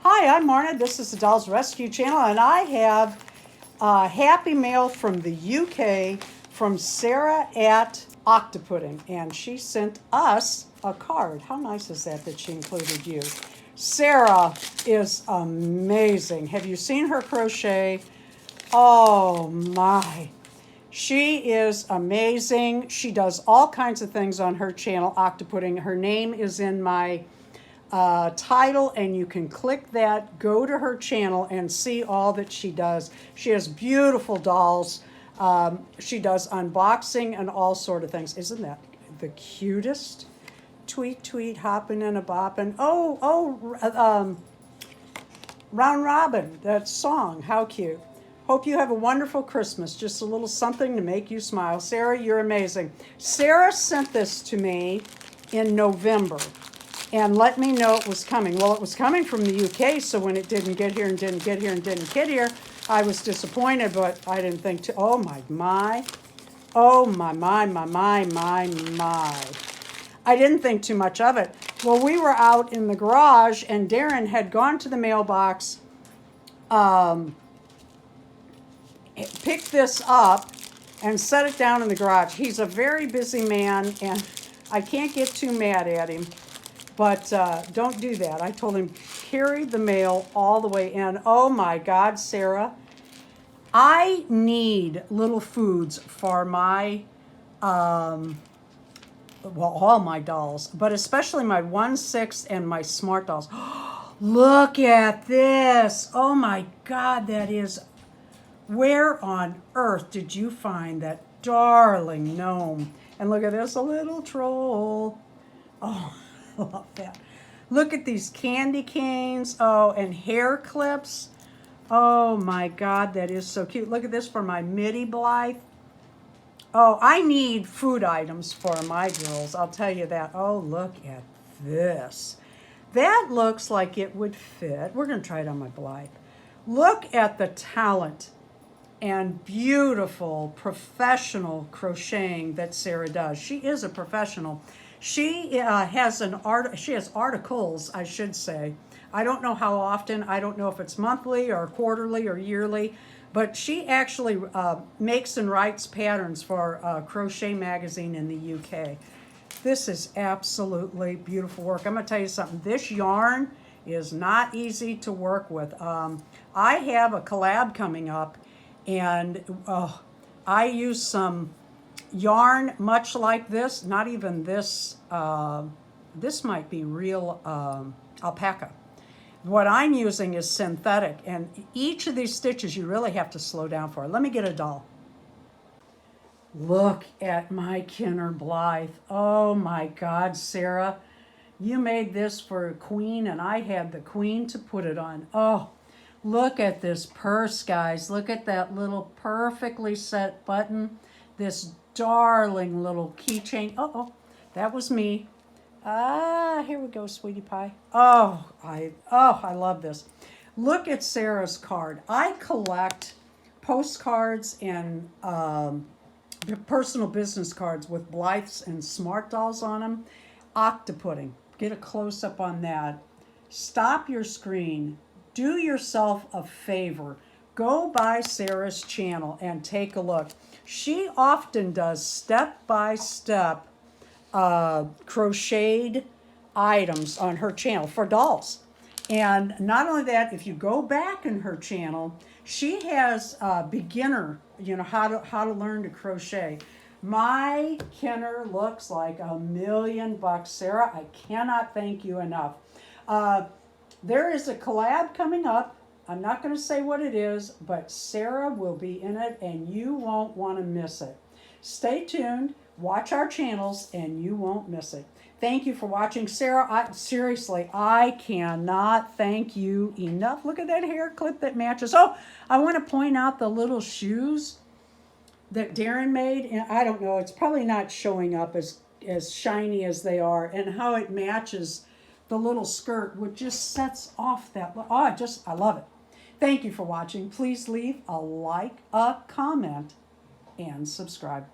Hi, I'm Marna. This is the Dolls Rescue Channel, and I have a happy mail from the UK from Sarah at Octopudding, and she sent us a card. How nice is that she included you? Sarah is amazing. Have you seen her crochet? Oh my. She is amazing. She does all kinds of things on her channel, Octopudding. Her name is in my title, and you can click that, go to her channel, and see all that she does. She has beautiful dolls. She does unboxing and all sort of things. Isn't that the cutest? Tweet, tweet, hopping and a bopping. Round Robin, that song, how cute. Hope you have a wonderful Christmas. Just a little something to make you smile. Sarah, you're amazing. Sarah sent this to me in November and let me know it was coming. Well, it was coming from the UK, so when it didn't get here and didn't get here and didn't get here, I was disappointed, but I didn't think to, oh my. Oh my. I didn't think too much of it. Well, we were out in the garage, and Deron had gone to the mailbox, picked this up, and set it down in the garage. He's a very busy man, and I can't get too mad at him, but don't do that. I told him, carry the mail all the way in. Oh my God, Sarah. I need little foods for my, all my dolls, but especially my 1/6 and my Smart Dolls. Look at this. Oh my God, that is, where on earth did you find that darling gnome? And look at this, a little troll. Oh, I love that. Look at these candy canes. Oh, and hair clips. Oh my God, that is so cute. Look at this for my midi Blythe. Oh, I need food items for my girls, I'll tell you that. Oh, look at this. That looks like it would fit. We're going to try it on my Blythe. Look at the talent and beautiful professional crocheting that Sarah does. She is a professional. She has articles, I should say. I don't know how often. I don't know if it's monthly or quarterly or yearly, but she actually makes and writes patterns for Crochet Magazine in the UK. This is absolutely beautiful work. I'm going to tell you something. This yarn is not easy to work with. I have a collab coming up, and I use some yarn much like this. Not even this. This might be real alpaca. What I'm using is synthetic, and each of these stitches you really have to slow down for. Let me get a doll. Look at my Kinder Blythe. Oh my God, Sarah. You made this for a queen, and I had the queen to put it on. Oh, look at this purse, guys. Look at that little perfectly set button. This darling little keychain. Uh-oh, that was me. Here we go, sweetie pie. I love this. Look at Sarah's card. I collect postcards and personal business cards with Blythes and Smart Dolls on them. Octopudding. Get a close-up on that. Stop your screen. Do yourself a favor. Go by Sarah's channel and take a look. She often does step-by-step crocheted items on her channel for dolls. And not only that, if you go back in her channel, she has beginner, how to learn to crochet. My Kinder looks like $1,000,000, Sarah. I cannot thank you enough. There is a collab coming up. I'm not going to say what it is, but Sarah will be in it, and you won't want to miss it. Stay tuned. Watch our channels, and you won't miss it. Thank you for watching. Sarah, seriously, I cannot thank you enough. Look at that hair clip that matches. Oh, I want to point out the little shoes that Deron made. And I don't know, it's probably not showing up as shiny as they are, and how it matches the little skirt, which just sets off that. Oh, I love it. Thank you for watching. Please leave a like, a comment, and subscribe.